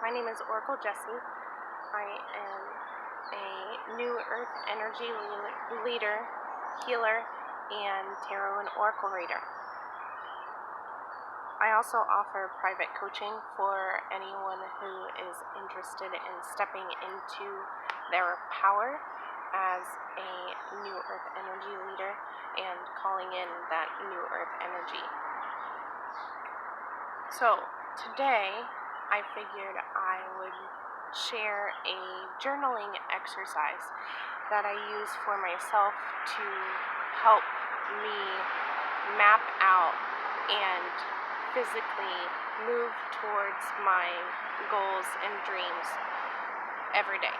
My name is Oracle Jessie. I am a New Earth Energy leader, healer, and tarot and oracle reader. I also offer private coaching for anyone who is interested in stepping into their power as a New Earth Energy leader and calling in that New Earth energy. So today I figured I would share a journaling exercise that I use for myself to help me map out and physically move towards my goals and dreams every day.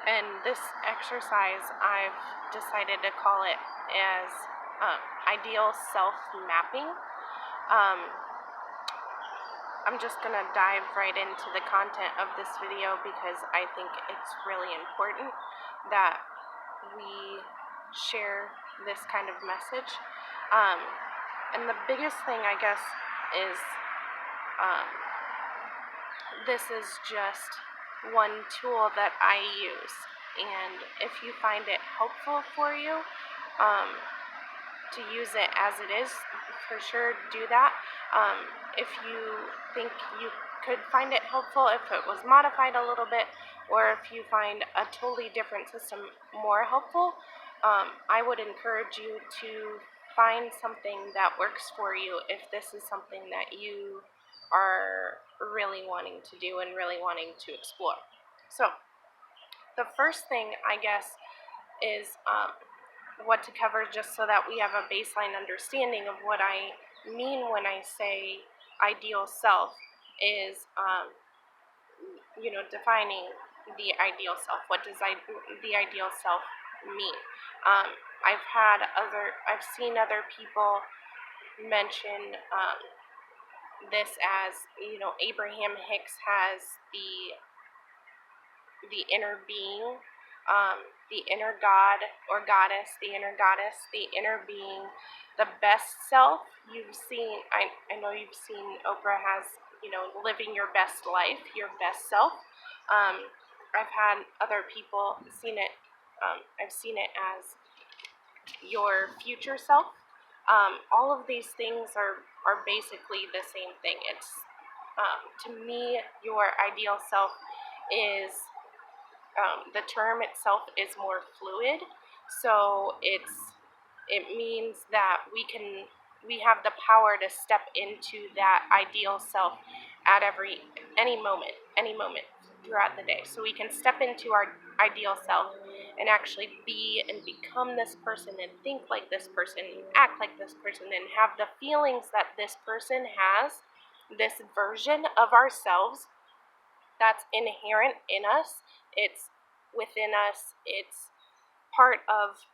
And this exercise, I've decided to call it as ideal self-mapping. I'm just going to dive right into the content of this video because I think it's really important that we share this kind of message. And the biggest thing, I guess, is this is just one tool that I use. And if you find it helpful for you to use it as it is, for sure do that. If you think you could find it helpful, if it was modified a little bit, or if you find a totally different system more helpful, I would encourage you to find something that works for you if this is something that you are really wanting to do and really wanting to explore. So, the first thing, I guess, is what to cover, just so that we have a baseline understanding of what I mean when I say ideal self, is defining the ideal self. What does the ideal self mean? I've seen other people mention this as, Abraham Hicks has the inner being, the inner god or goddess, the inner goddess, the inner being, the best self. You've seen, I know you've seen Oprah has, living your best life, your best self. I've had other people seen it, I've seen it as your future self. All of these things are basically the same thing. It's, to me, your ideal self is, the term itself is more fluid, so it means that we have the power to step into that ideal self at any moment throughout the day. So we can step into our ideal self and actually be and become this person and think like this person, act like this person, and have the feelings that this person has, this version of ourselves that's inherent in us. It's within us. It's part of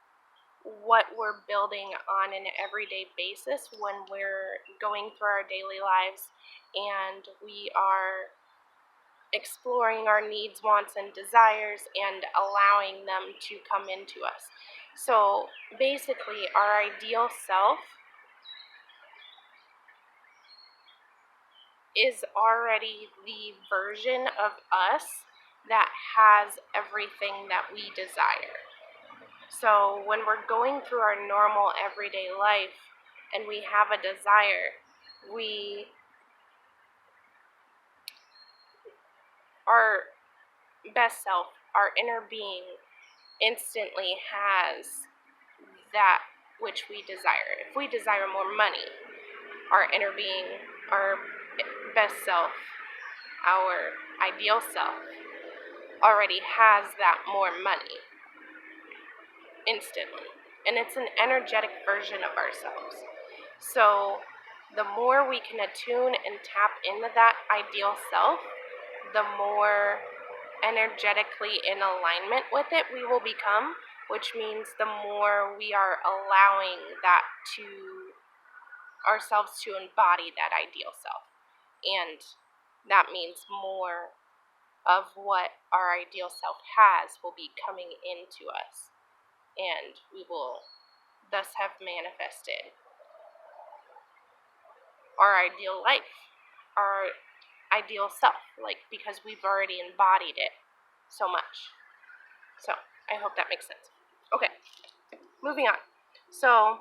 what we're building on an everyday basis when we're going through our daily lives and we are exploring our needs, wants, and desires and allowing them to come into us. So basically, our ideal self is already the version of us that has everything that we desire. So when we're going through our normal everyday life and we have a desire, our best self, our inner being, instantly has that which we desire. If we desire more money, our inner being, our best self, our ideal self, already has that more money instantly. And it's an energetic version of ourselves. So the more we can attune and tap into that ideal self, the more energetically in alignment with it we will become, which means the more we are allowing that to ourselves to embody that ideal self. And that means more of what our ideal self has will be coming into us, and we will thus have manifested our ideal life, our ideal self, like, because we've already embodied it so much. So I hope that makes sense. Okay, moving on. So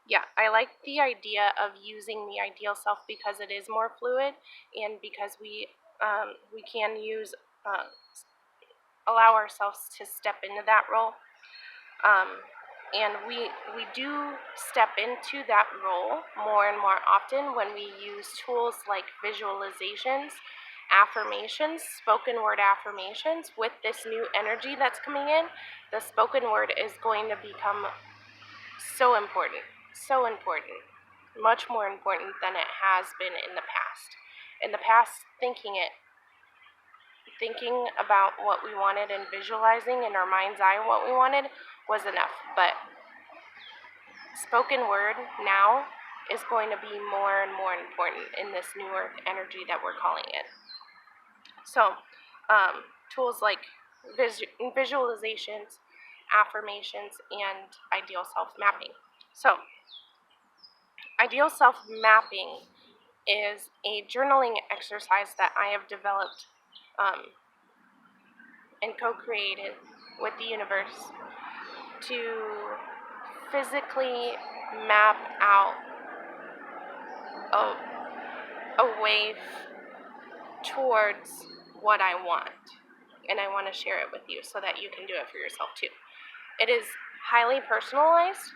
yeah, I like the idea of using the ideal self because it is more fluid, and because we can allow ourselves to step into that role. And we do step into that role more and more often when we use tools like visualizations, affirmations, spoken word affirmations. With this new energy that's coming in, the spoken word is going to become so important, much more important than it has been in the past. In the past, thinking about what we wanted and visualizing in our mind's eye what we wanted was enough. But spoken word now is going to be more and more important in this newer energy that we're calling it. So, tools like visualizations, affirmations, and ideal self-mapping. So, ideal self-mapping is a journaling exercise that I have developed and co-created with the universe to physically map out a way towards what I want. And I want to share it with you so that you can do it for yourself too. It is highly personalized.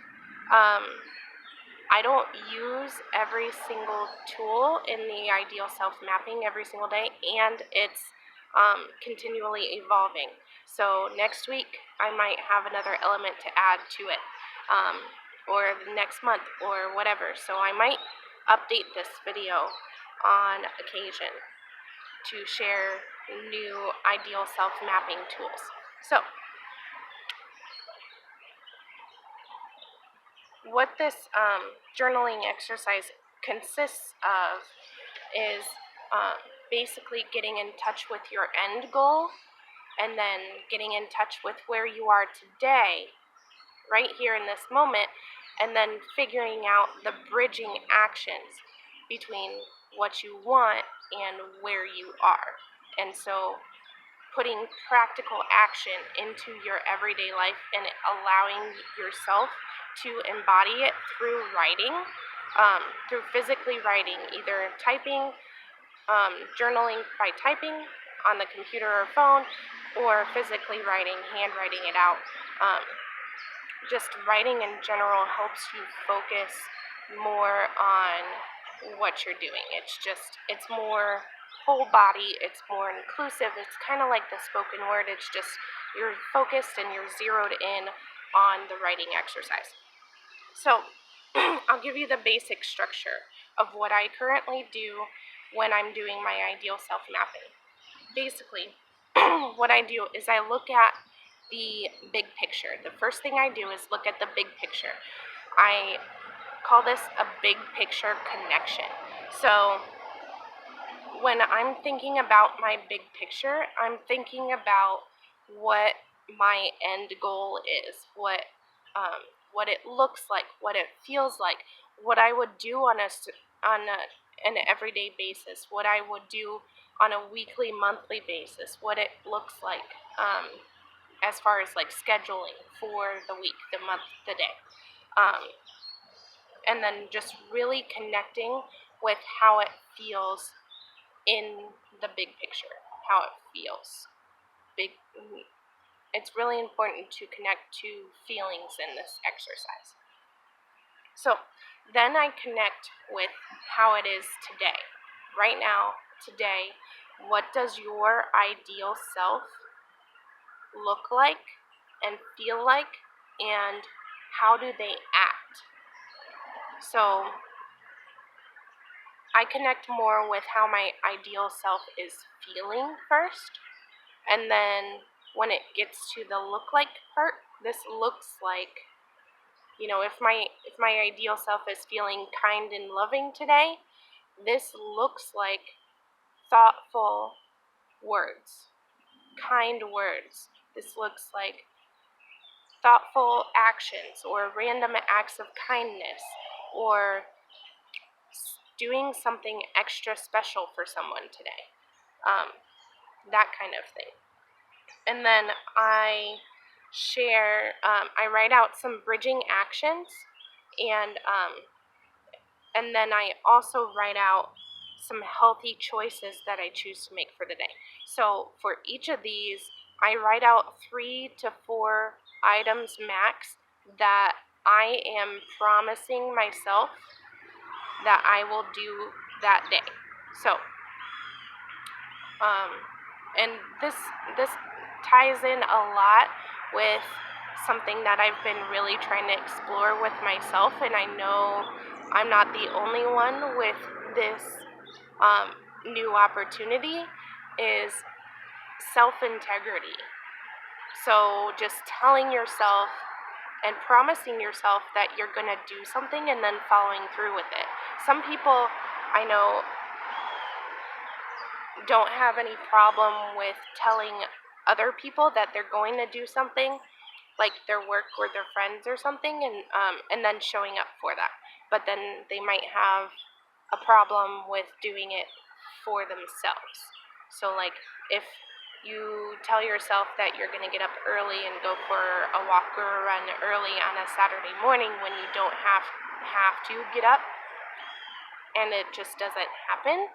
I don't use every single tool in the ideal self-mapping every single day, and it's continually evolving. So next week, I might have another element to add to it, or next month, or whatever. So I might update this video on occasion to share new ideal self-mapping tools. So what this journaling exercise consists of is basically getting in touch with your end goal, and then getting in touch with where you are today, right here in this moment, and then figuring out the bridging actions between what you want and where you are. And so putting practical action into your everyday life and allowing yourself to embody it through writing, through physically writing, either typing, journaling by typing on the computer or phone, or physically writing, handwriting it out. Just writing in general helps you focus more on what you're doing. It's more whole body, it's more inclusive. It's kind of like the spoken word. It's just you're focused and you're zeroed in on the writing exercise. So I'll give you the basic structure of what I currently do when I'm doing my ideal self-mapping. Basically, what I do is I look at the big picture. The first thing I do is look at the big picture. I call this a big picture connection. So when I'm thinking about my big picture, I'm thinking about what my end goal is, what it looks like, what it feels like, what I would do on an everyday basis, what I would do on a weekly, monthly basis, what it looks like as far as like scheduling for the week, the month, the day. And then just really connecting with how it feels in the big picture, how it feels. It's really important to connect to feelings in this exercise. So then I connect with how it is today. Right now, today, what does your ideal self look like and feel like, and how do they act? So I connect more with how my ideal self is feeling first, and then when it gets to the look like part, this looks like, if my ideal self is feeling kind and loving today, this looks like thoughtful words, kind words. This looks like thoughtful actions or random acts of kindness. or doing something extra special for someone today. That kind of thing. And then I write out some bridging actions, and then I also write out some healthy choices that I choose to make for the day. So for each of these, I write out 3 to 4 items max that I am promising myself that I will do that day. So, and this ties in a lot with something that I've been really trying to explore with myself, and I know I'm not the only one with this new opportunity, is self-integrity. So just telling yourself and promising yourself that you're going to do something and then following through with it. Some people I know don't have any problem with telling other people that they're going to do something, like their work or their friends or something, and then showing up for that. But then they might have a problem with doing it for themselves. So like if you tell yourself that you're going to get up early and go for a walk or a run early on a Saturday morning when you don't have to get up, and it just doesn't happen.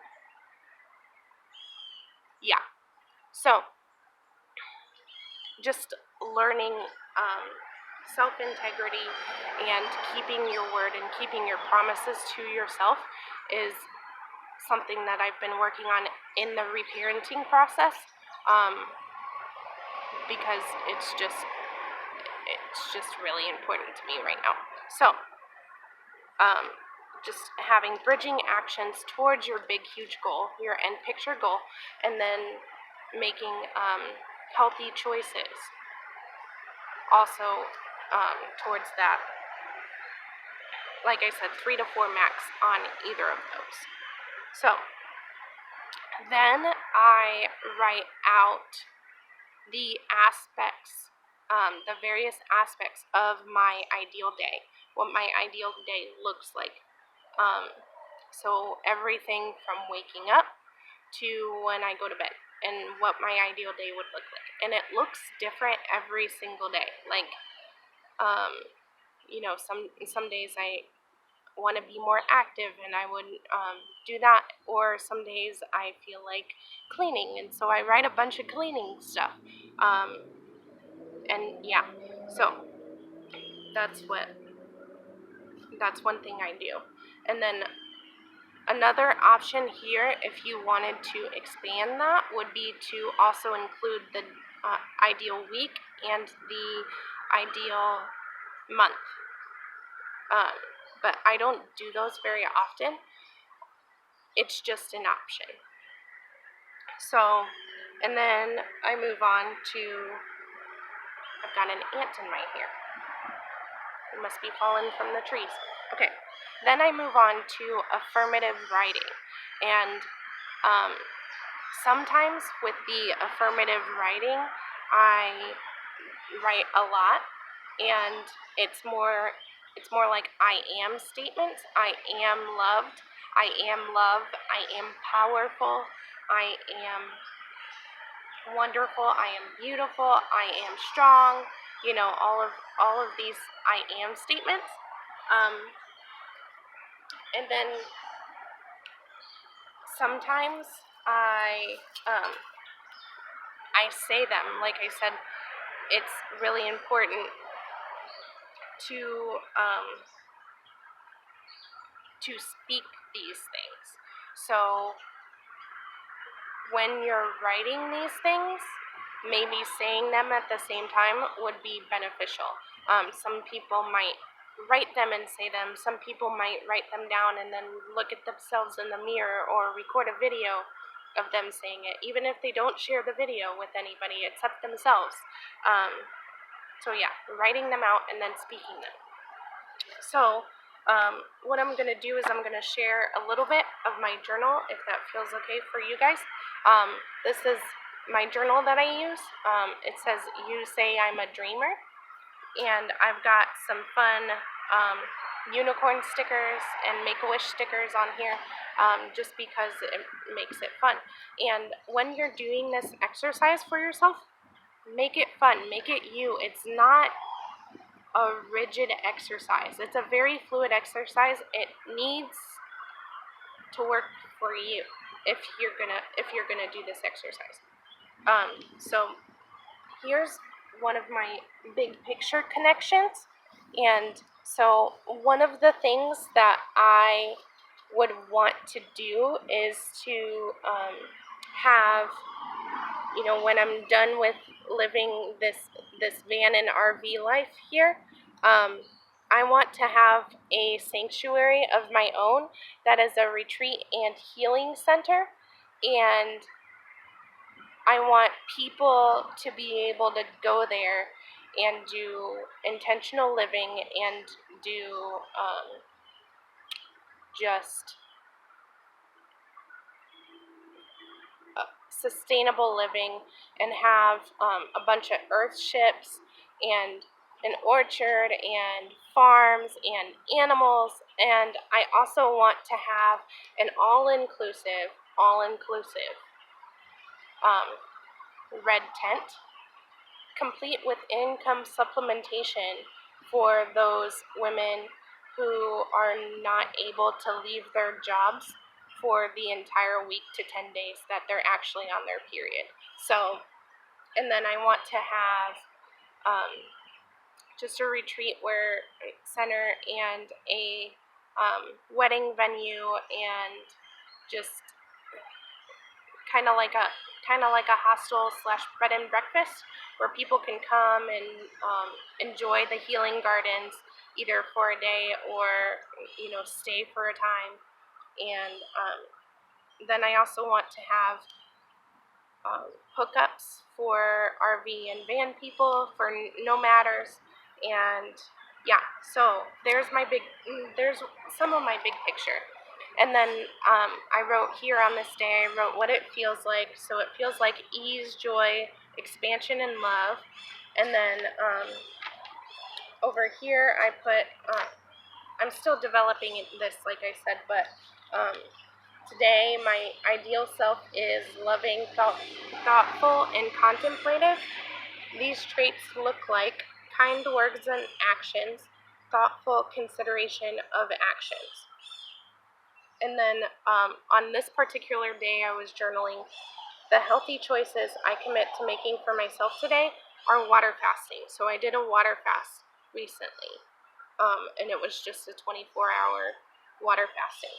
Yeah. So just learning self-integrity and keeping your word and keeping your promises to yourself is something that I've been working on in the reparenting process, because it's just really important to me right now. So just having bridging actions towards your big huge goal, your end picture goal, and then making healthy choices also towards that. Like I said, 3 to 4 max on either of those. So then I write out the aspects, the various aspects of my ideal day, what my ideal day looks like. So everything from waking up to when I go to bed, and what my ideal day would look like. And it looks different every single day. Like, some days I want to be more active and I would do that, or some days I feel like cleaning, and so I write a bunch of cleaning stuff. And yeah, so that's one thing I do. And then another option here, if you wanted to expand that, would be to also include the ideal week and the ideal month. But I don't do those very often. It's just an option. So, and then I move on to, I've got an ant in my hair. It must be fallen from the trees. Okay, then I move on to affirmative writing. And sometimes with the affirmative writing, I write a lot, and it's more like I am statements. I am loved. I am love. I am powerful. I am wonderful. I am beautiful. I am strong. All of these I am statements. And then sometimes I say them. Like I said, it's really important to speak these things. So when you're writing these things, maybe saying them at the same time would be beneficial. Some people might write them and say them. Some people might write them down and then look at themselves in the mirror or record a video of them saying it, even if they don't share the video with anybody except themselves. So yeah, writing them out and then speaking them. So what I'm going to do is I'm going to share a little bit of my journal, if that feels okay for you guys. This is my journal that I use. It says, "You say I'm a dreamer." And I've got some fun unicorn stickers and Make-A-Wish stickers on here, just because it makes it fun. And when you're doing this exercise for yourself, make it fun, make it you. It's not a rigid exercise. It's a very fluid exercise. It needs to work for you if you're gonna do this exercise. So here's one of my big picture connections. And so one of the things that I would want to do is to have, when I'm done with living this van and RV life here, I want to have a sanctuary of my own that is a retreat and healing center, and I want people to be able to go there and do intentional living and do just sustainable living, and have a bunch of earth ships and an orchard and farms and animals. And I also want to have an all-inclusive red tent, complete with income supplementation for those women who are not able to leave their jobs for the entire week to 10 days that they're actually on their period. So, and then I want to have just a retreat center and a wedding venue, and just kind of like a hostel / bed and breakfast where people can come and enjoy the healing gardens either for a day or stay for a time. And then I also want to have hookups for RV and van people, for nomaders, and yeah. So there's some of my big picture. And then I wrote here on this day, I wrote what it feels like. So it feels like ease, joy, expansion, and love. And then over here I put, I'm still developing this, like I said, but today my ideal self is loving, thoughtful, and contemplative. These traits look like kind words and actions, thoughtful consideration of actions. And then on this particular day, I was journaling. The healthy choices I commit to making for myself today are water fasting. So I did a water fast recently, and it was just a 24-hour water fasting.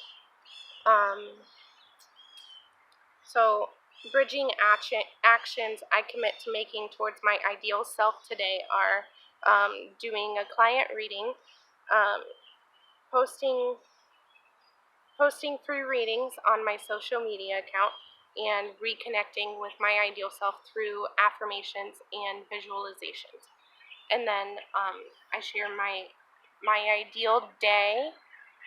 So bridging actions I commit to making towards my ideal self today are doing a client reading, posting free readings on my social media account, and reconnecting with my ideal self through affirmations and visualizations. And then I share my ideal day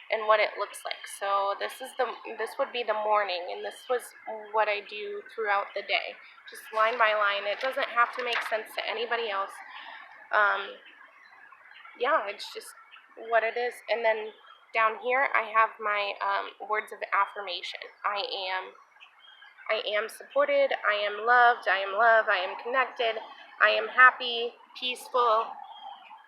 and what it looks like. So this would be the morning, and this was what I do throughout the day, just line by line. It doesn't have to make sense to anybody else. Yeah, it's just what it is. And then down here I have my words of affirmation. I am supported, I am loved, I am love, I am connected, I am happy, peaceful,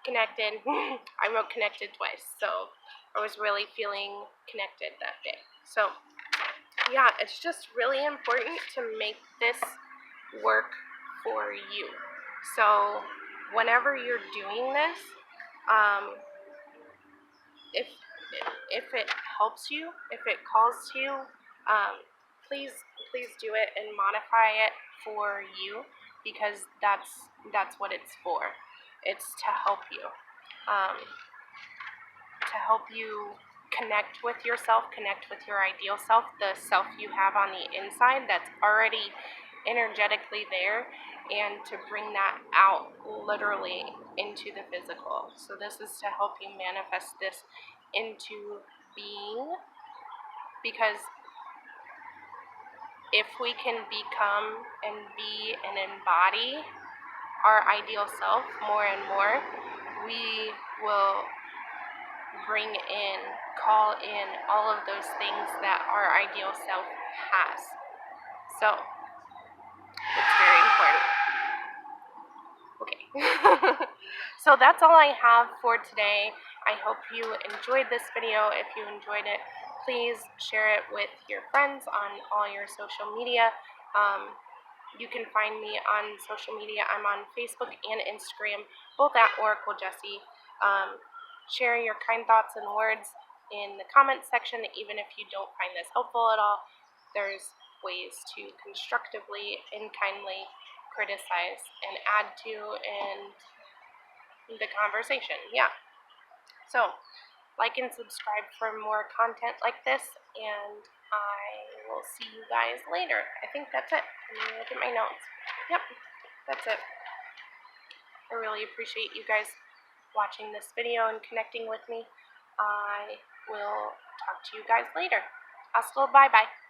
connected. I wrote connected twice, so I was really feeling connected that day. So yeah, it's just really important to make this work for you. So whenever you're doing this, if it helps you, if it calls to you, please do it and modify it for you, because that's what it's for. It's to help you, connect with yourself, connect with your ideal self, the self you have on the inside that's already energetically there, and to bring that out literally into the physical. So this is to help you manifest this into being, because if we can become and be and embody our ideal self more and more, we will bring in, call in all of those things that our ideal self has. So, it's very important. Okay. So that's all I have for today. I hope you enjoyed this video. If you enjoyed it, please share it with your friends on all your social media. You can find me on social media. I'm on Facebook and Instagram, both at Oracle Jessie. Share your kind thoughts and words in the comments section, even if you don't find this helpful at all. There's ways to constructively and kindly criticize and add to and the conversation. Yeah. So, like and subscribe for more content like this, and I will see you guys later. I think that's it. Let me look at my notes. Yep, that's it. I really appreciate you guys watching this video and connecting with me. I will talk to you guys later. Hasta, bye-bye.